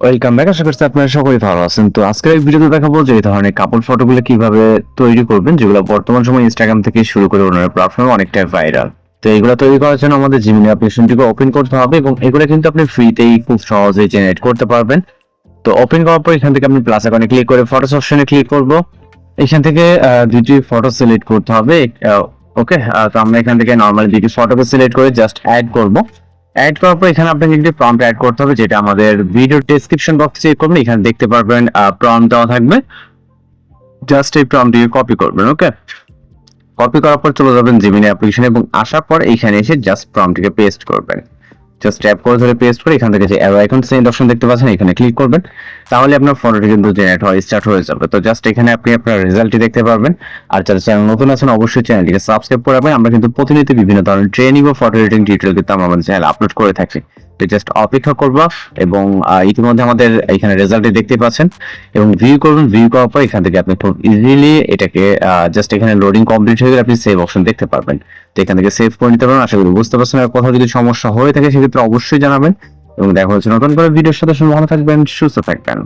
Welcome back. আশা করছি আপনারা সকলেই ভালো আছেন। তো আজকের এই ভিডিওতে দেখাবো যে এই ধরনের কাপল ফটোগুলো কিভাবে তৈরি করবেন, যেগুলো বর্তমান সময় ইনস্টাগ্রাম থেকে শুরু করে অন্যান্য প্ল্যাটফর্মে অনেকটাই ভাইরাল। তো এগুলো তৈরি করার জন্য আমাদের জিমেইল অ্যাপ্লিকেশনটিকে ওপেন করতে হবে এবং এগুলো কিন্তু আপনি ফ্রিতেই খুব সহজেই জেনারেট করতে পারবেন। তো ওপেন করার পর এখান থেকে আপনি প্লাস আইকনে ক্লিক করে ফটোস অপশনে ক্লিক করব। এখান থেকে দুইটি ফটো সিলেক্ট করতে হবে। ওকে, তো আমরা এখান থেকে নরমালি দুইটি ফটোকে সিলেক্ট করে জাস্ট অ্যাড করব। অ্যাড করার পর এখানে আপনাকে একটি প্রম্পট অ্যাড করতে হবে, যেটা আমাদের ভিডিও ডেসক্রিপশন বক্সে চেক করবেন, এখানে দেখতে পারবেন প্রম্পট দেওয়া থাকবে। জাস্ট এই প্রম্পটটিকে কপি করবেন। ওকে, কপি করার পর চলে যাবেন জিমিনি অ্যাপ্লিকেশনে এবং আসার পর এইখানে এসে জাস্ট প্রম্পটটিকে পেস্ট করবেন। জাস্ট ট্যাপ করে ধরে পেস্ট করে এখান থেকে যে অ্যারো আইকন সেন্ড অপশন দেখতে পাচ্ছেন এখানে ক্লিক করবেন, তাহলে আপনার ফটোটি কিন্তু জেনারেট হওয়া স্টার্ট হয়ে যাবে। তো জাস্ট এখানে আপনি আপনার রেজাল্টটি দেখতে পারবেন। আর যারা চ্যানেল নতুন আছেন অবশ্যই চ্যানেলটিকে সাবস্ক্রাইব করে রাখবেন। আমরা কিন্তু প্রতিনিয়ত বিভিন্ন ধরনের ট্রেনিং ও ফটো এডিটিং টিউটোরিয়াল কিন্তু আমরা আমাদের চ্যানেলে আপলোড করে থাকি। তো জাস্ট অপেক্ষা করব এবং ইতিমধ্যে আমাদের এখানে রেজাল্টটি দেখতে পাচ্ছেন এবং ভিউ করবেন। ভিউ করার পর এখান থেকে আপনি খুব ইজিলি এটাকে জাস্ট এখানে লোডিং কমপ্লিট হয়ে গেলে আপনি সেভ অপশন দেখতে পারবেন। তো এখান থেকে সেভ করে নিতে পারবেন। আশা করি বুঝতে পারছেন। আর কোথাও যদি সমস্যা হয়ে থাকে সেক্ষেত্রে অবশ্যই জানাবেন এবং দেখা হচ্ছে নতুন করে ভিডিওর সাথে। ভালো থাকবেন, সুস্থ থাকবেন।